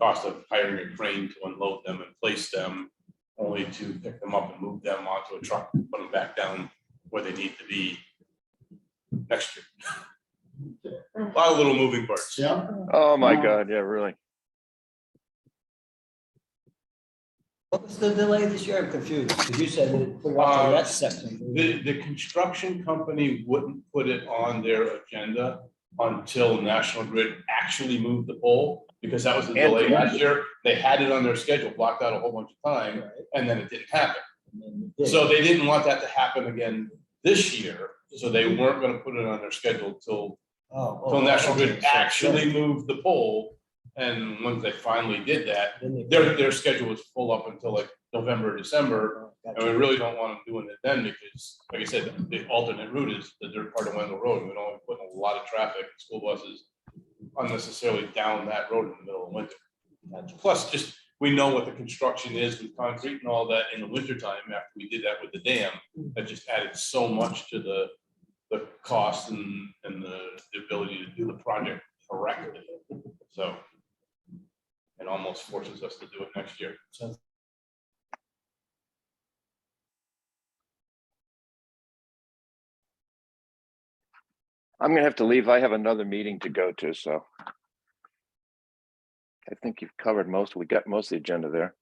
cost of hiring a crane to unload them and place them, only to pick them up and move them onto a truck, put them back down where they need to be next year. A lot of little moving parts. Yeah. Oh my God. Yeah, really. What was the delay this year? I'm confused, because you said that we're up to that section. The construction company wouldn't put it on their agenda until National Grid actually moved the pole, because that was the delay last year. They had it on their schedule, blocked out a whole bunch of time, and then it didn't happen. So they didn't want that to happen again this year, so they weren't gonna put it on their schedule till National Grid actually moved the pole. And once they finally did that, their schedule was full up until like November, December. And we really don't want them doing it then because, like I said, the alternate route is the dirt part of Wendell Road. We don't want to put a lot of traffic, school buses unnecessarily down that road in the middle of winter. Plus, just, we know what the construction is with concrete and all that in the wintertime after we did that with the dam. That just added so much to the cost and the ability to do the project correctly. So it almost forces us to do it next year. I'm gonna have to leave. I have another meeting to go to, so. I think you've covered most, we got most of the agenda there.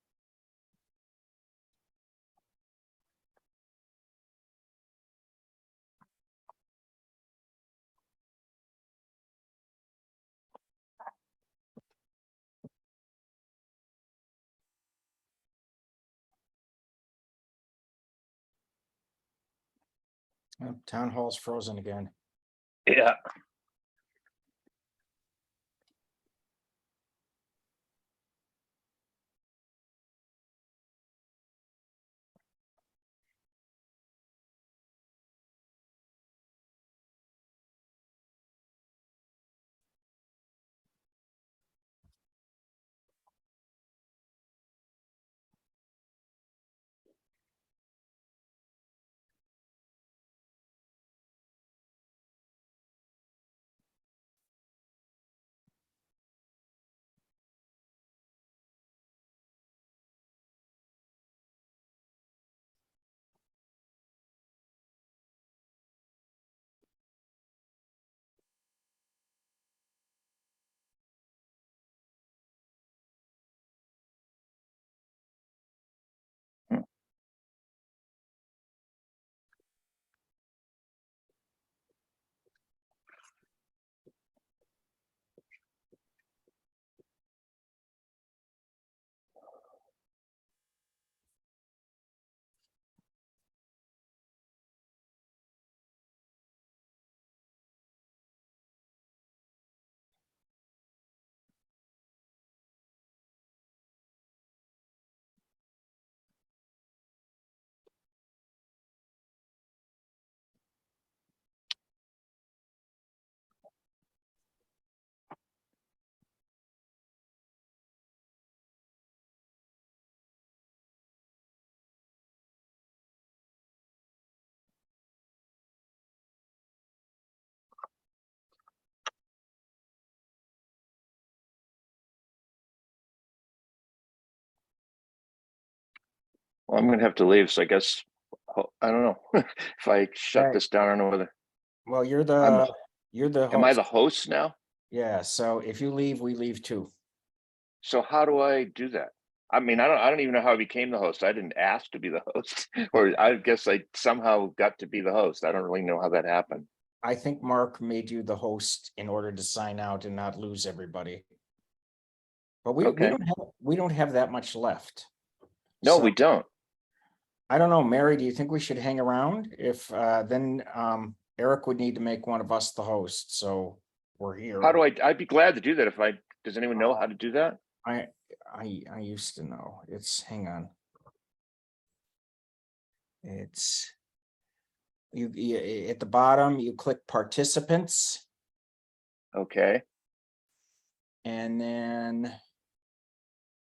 Oh, Town hall's frozen again. Yeah. Well, I'm gonna have to leave, so I guess, I don't know, if I shut Right. this down, I don't know whether, Well, you're I'm- the am I host. the host now? Yeah, so if you leave, we leave too. So how do I do that? I mean, I don't even know how I became the host. I didn't ask to be the host, or I guess I somehow got to be the host. I don't really know how that happened. I think Mark made you the host in order to sign out and not lose everybody. But we Okay. don't have that much left. No, So, we don't. I don't know, Mary, do you think we should hang around? If then Eric would need to make one of us the host, so we're here. How do I'd be glad to do that if does anyone know how to do that? I used to know. It's, hang on. It's you at the bottom, you click participants, Okay. and then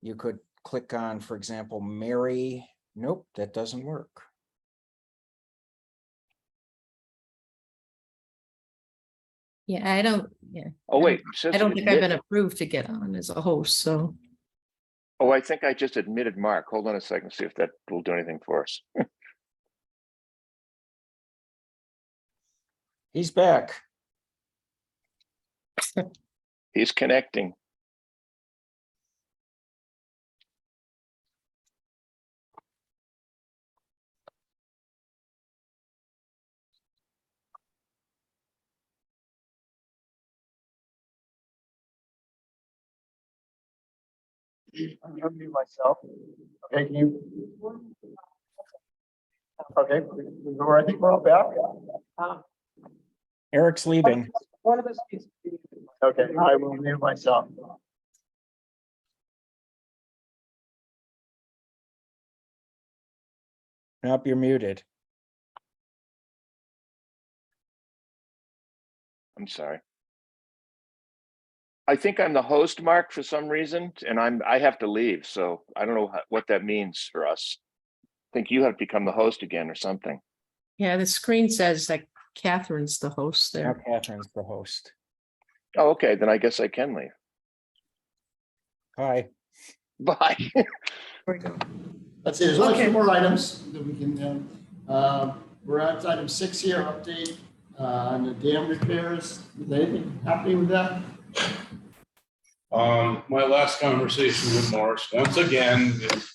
you could click on, for example, Mary. Nope, that doesn't work. Yeah, I don't, yeah. Oh, wait. it I says don't think I've admit- been approved to get on as a host, so. Oh, I think I just admitted Mark. Hold on a second, see if that will do anything for us. He's back. He's connecting. I'm gonna mute myself. Okay, can you? Okay, I think we're all back. Eric's leaving. One of us needs to be. Okay, I will mute myself. Nope, you're muted. I'm sorry. I think I'm the host, Mark, for some reason, and I have to leave, so I don't know what that means for us. I think you have become the host again or something. yeah, the screen says that Catherine's the host Now there. Catherine's the host. Oh, okay, then I guess I can leave. Hi. Bye. There we go. Let's see, there's only a few Okay. more items that we can, we're at item 6 here, update on the dam repairs. Is anything happening with that? My last conversation with Morris, once again, is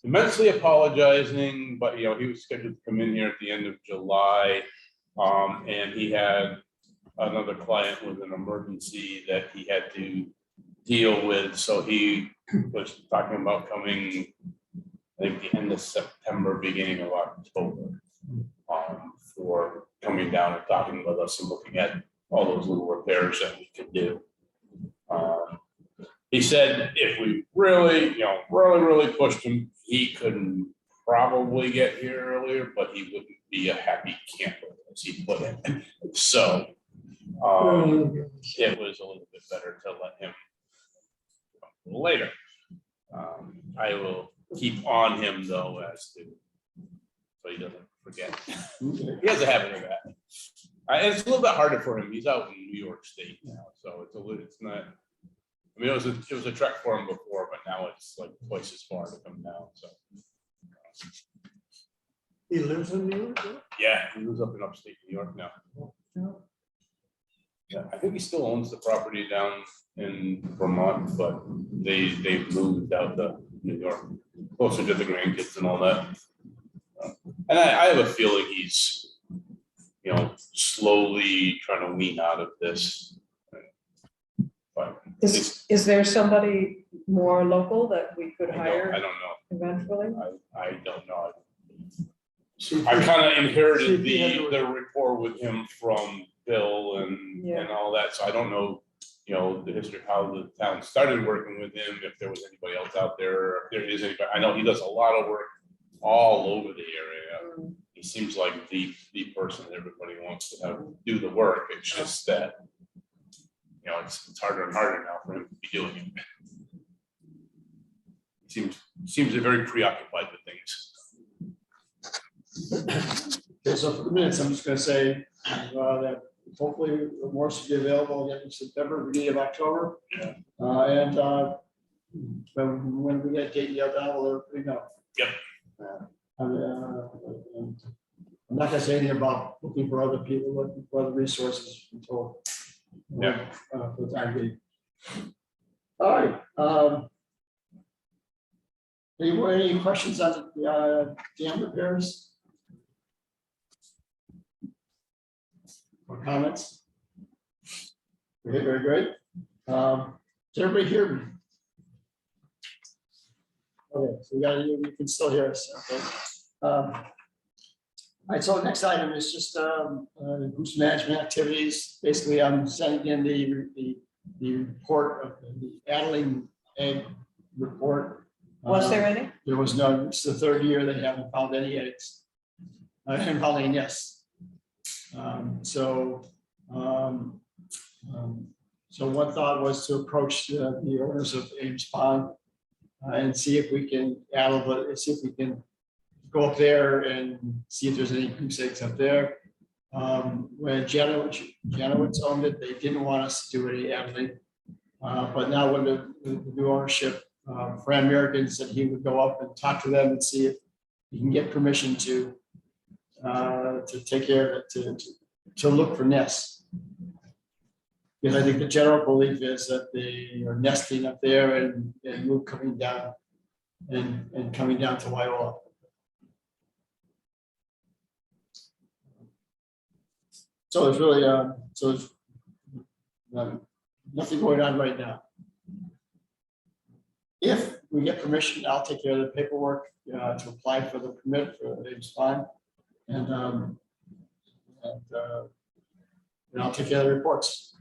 immensely apologizing, but he was scheduled to come in here at the end of July. And he had another client with an emergency that he had to deal with. So he was talking about coming, I think, the end of September, beginning of October, for coming down and talking with us and looking at all those little repairs that we could do. He said if we really, really pushed him, he couldn't probably get here earlier, but he wouldn't be a happy camper, as he put it. So it was a little bit better to let him later. I will keep on him though, as to so he doesn't forget. He has a habit of that. And it's a little bit harder for him. He's out in New York State now, so it's not. I mean, it was a trek for him before, but now it's like twice as far to come down. So He lives in New York? yeah, he lives up in upstate New York now. Yeah, I think he still owns the property down in Vermont, but they've moved out to New York, closer to the grandkids and all that. And I have a feeling he's, slowly trying to wean out of this. But Is there somebody more local that we could I hire don't know. eventually? I don't know. I kind of inherited the rapport with him from Bill and all that, so I don't know, the history of how the town started working with him, if there was anybody else out there, if there is anybody. I know he does a lot of work all over the area. He seems like the person that everybody wants to have do the work. It's just that, it's harder and harder now for him to be doing it. Seems very preoccupied with things. Okay, so for the minutes, I'm just gonna say that hopefully Morris will be available again in September, beginning of October. Yeah. And when we get date nailed down, we'll let everybody know. Yep. I'm not gonna say anything about looking for other people, looking for other resources until for the time being. All right. Any questions on the dam repairs? Or comments? Okay, very great. Does everybody hear me? Okay, so you can still hear us. Okay. All right, so the next item is just goose management activities. Basically, I'm sending in the report of the addling egg report. Was there any? There was none. It's the third year they haven't found any eggs. I haven't found any nests. So one thought was to approach the owners of Ames Pond and see if we can see if we can go up there and see if there's any goose eggs up there. When Janowitz owned it, they didn't want us to do any addling. But now when the new ownership, Fran American said he would go up and talk to them and see if he can get permission to take care of it, to look for nests. Because I think the general belief is that they are nesting up there and move coming down and coming down to Wyola. So there's really nothing going on right now. If we get permission, I'll take care of the paperwork to apply for the permit for Ames Pond, and I'll take care of the reports.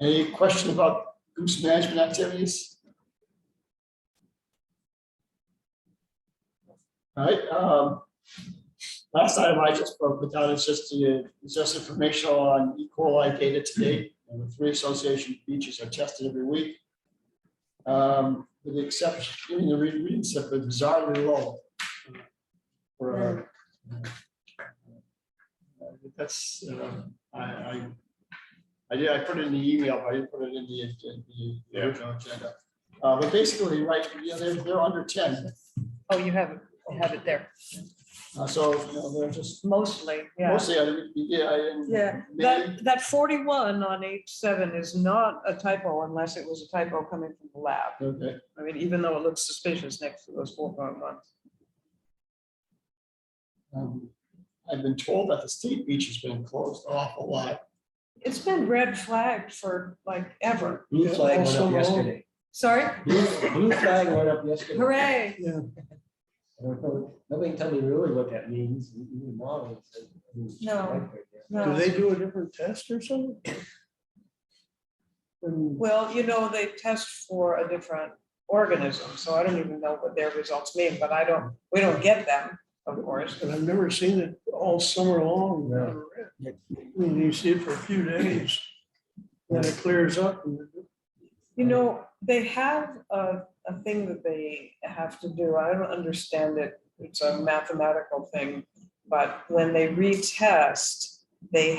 Any question about goose management activities? All right, last item I just put down is just informational on E. coli data to date. And the 3 association beaches are tested every week. With the exception, giving the readings have been bizarrely low. That's, I put it in the email, but I didn't put it in the original agenda. But basically, right, they're under 10. Oh, you have it there. So, they're just Mostly, yeah. mostly, yeah. Yeah, that 41 on H7 is not a typo unless it was a typo coming from the lab. Okay. I mean, even though it looks suspicious next to those 4.1s. I've been told that the state beach has been closed an awful lot. It's been red flagged for like ever. Blue flag went up yesterday. Sorry? Blue flag went up yesterday. Hooray. Yeah, I don't know. Nobody can tell me really what that means. Even Molly said, No. do No. they do a different test or something? Well, they test for a different organism, so I don't even know what their results mean, but we don't get them, of course. And I've never seen it all summer long. Yeah. I mean, you see it for a few days, then it clears up. They have a thing that they have to do. I don't understand it. It's a mathematical thing, but when they retest, they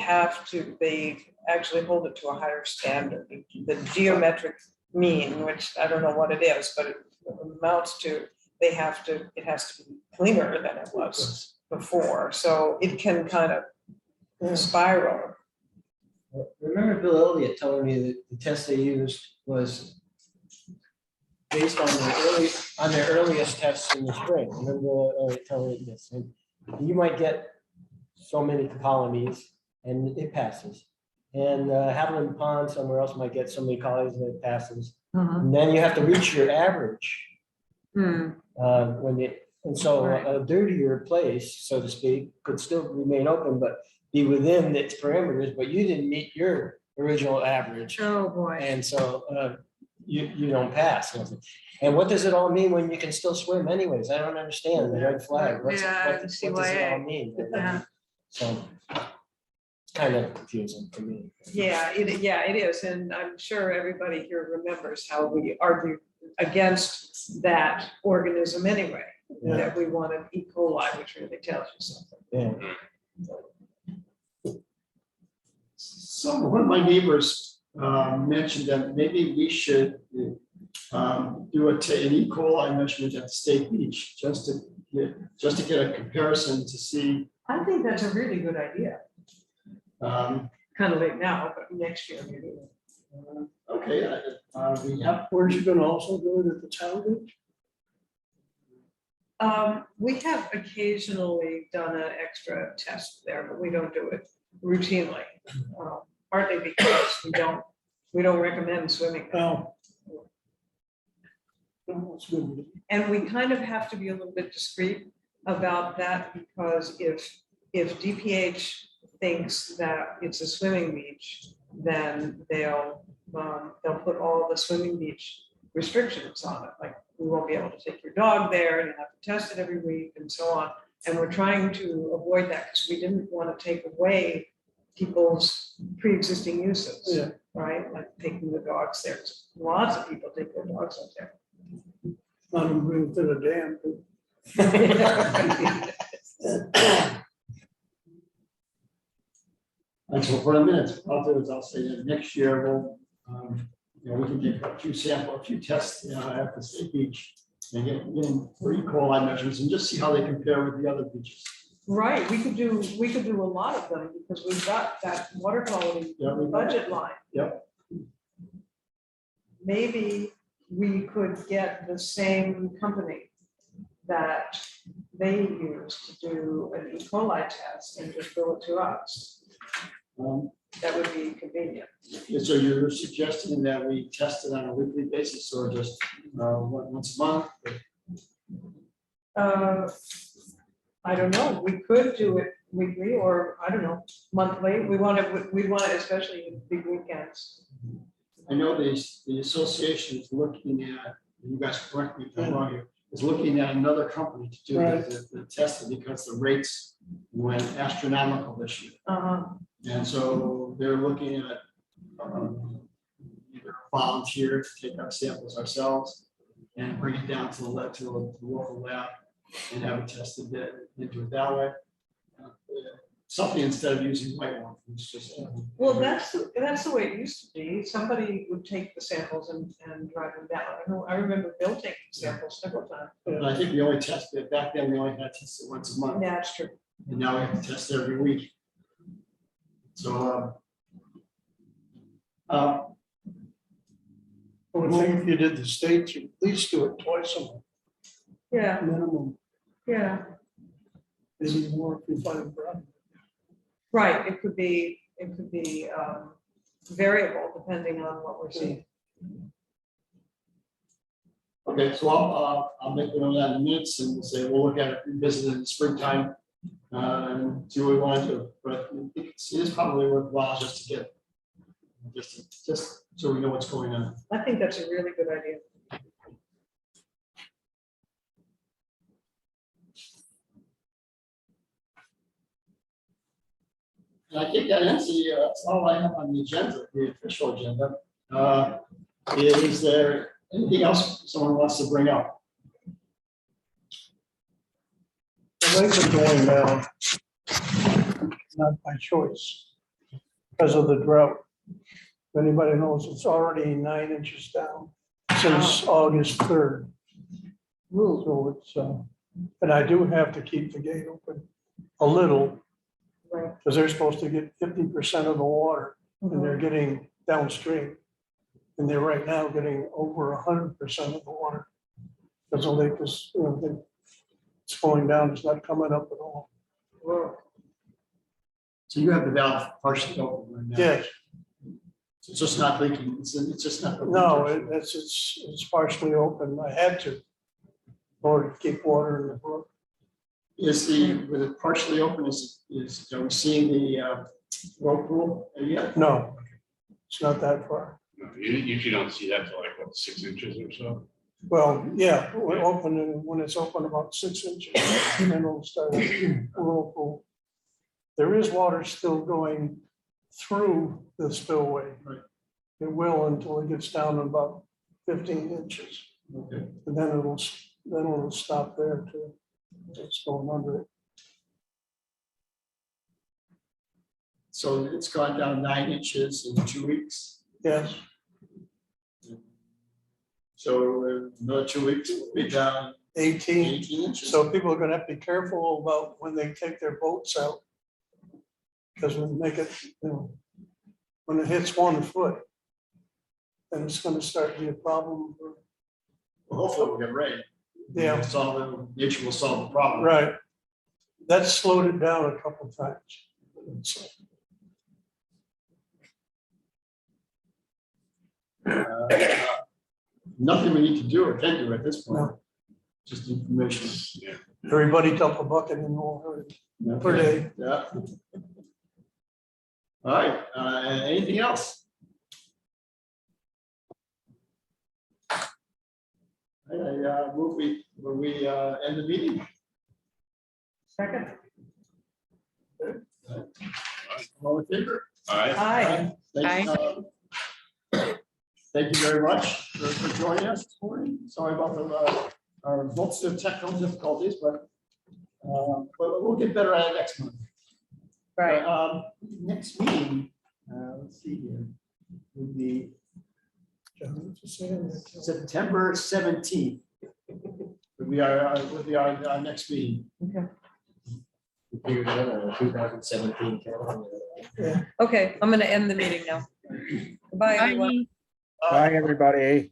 actually hold it to a higher standard. The geometric mean, which I don't know what it is, but it amounts to, it has to be cleaner than it was before. So it can kind of spiral. Remember Bill Elliott telling me that the test they used was based on their earliest tests in the spring. Remember telling me this? And you might get so many colonies and it passes. And Haviland Pond somewhere else might get so many colonies and it passes. And then you have to reach your average. And so a dirtier place, so to speak, could still remain open, but be within its parameters, but you didn't meet your original average. Oh, boy. And so you don't pass. And what does it all mean when you can still swim anyways? I don't understand the red flag. What does it all mean? Yeah. So it's kind of confusing for me. Yeah, it is. And I'm sure everybody here remembers how we argued against that organism anyway, that we wanted E. coli, which really tells you something. Yeah. So one of my neighbors mentioned that maybe we should do an E. coli measurement at the state beach, just to get a comparison to see. I think that's a really good idea. Kind of late now, but next year maybe. Okay, we have. Where's you gonna also do it at the town beach? We have occasionally done an extra test there, but we don't do it routinely. Partly because we don't recommend swimming there. Oh. That's good. And we kind of have to be a little bit discreet about that, because if DPH thinks that it's a swimming beach, then they'll put all the swimming beach restrictions on it. Like, we won't be able to take your dog there, and you have to test it every week and so on. And we're trying to avoid that because we didn't want to take away people's pre-existing uses, right? Like taking the dogs there. Lots of people take their dogs up there. Not even bring to the dam. And so for a minute, I'll do is I'll say that next year we'll, we can get a few tests, at the state beach and get for E. coli measurements and just see how they compare with the other beaches. Right, we could do a lot of them because we've got that water quality budget line. Yep. Maybe we could get the same company that they use to do an E. coli test and just bill it to us. That would be convenient. So you're suggesting that we test it on a weekly basis or just once a month? I don't know. We could do it weekly or I don't know, monthly. We want it especially in big weekends. I know the association is looking at, you guys correct me if I'm wrong here, is looking at another company to do Right. the testing because the rates went astronomical this year. And so they're looking at either volunteer to take our samples ourselves and bring it down to the lab, to the local lab and have it tested there, and do it that way. Something instead of using white one, it's just. Well, that's the way it used to be. Somebody would take the samples and drive them down. I remember Bill taking samples several times. But I think we only tested, back then we only had tested once a month, Yeah, that's true. and now we have to test every week. So, I would think if you did the state, you'd at least do it twice a month, Yeah, minimum, yeah, maybe more if you find a problem. right. It could be variable depending on what we're seeing. okay, so I'll make one of that in minutes and we'll say, we'll look at it, revisit it in the springtime. And see what we want to do, but it is probably worthwhile just to get, just so we know what's going on. I think that's a really good idea. And I think that ends that's all I have on the agenda, the official agenda. Is there anything else someone wants to bring up? The lakes are going down. Not by choice, because of the drought. If anybody knows, it's already 9 inches down since August 3rd. So it's, and I do have to keep the gate open a little, Right. because they're supposed to get 50% of the water, and they're getting downstream. And they're right now getting over 100% of the water. Because the lake is, it's going down, it's not coming up at all. So you have the valve partially open right now. Yes, It's just not leaking, it's just not. no, it's partially open, I had to. In order to keep water in the brook. Is with it partially open, are we seeing the whirlpool yet? No, it's not that far. No, you usually don't see that till like, what, 6 inches or so? Well, yeah, we're open, and when it's open about 6 inches, and then it'll start a whirlpool. There is water still going through the spillway. Right. It will until it gets down to about 15 inches, Okay. and then it'll stop there too. It's going under it. So it's gone down 9 inches in 2 weeks. Yes, So another 2 weeks, it'll be down 18. 18 inches. So people are gonna have to be careful about when they take their boats out. Because when they get, when it hits 1 foot, then it's gonna start to be a problem. Well, hopefully we'll get rain. Yeah, Nature will solve the problem. right. That slowed it down a couple of times. Nothing we need to do or can do at this point. No. Just information. Yeah. Everybody dump a bucket in the water per day. Yeah. All right, anything else? I move we end the meeting. Second. All in favor? All right. Aye. Thank you very much for joining us this morning. Sorry about our lots of technical difficulties, but we'll get better at it next month. Right. Next meeting, let's see here, would be September 17th. Would be our next meeting. Okay. We figured it out in 2017 calendar. Okay, I'm gonna end the meeting now. Goodbye, everyone. Bye, everybody.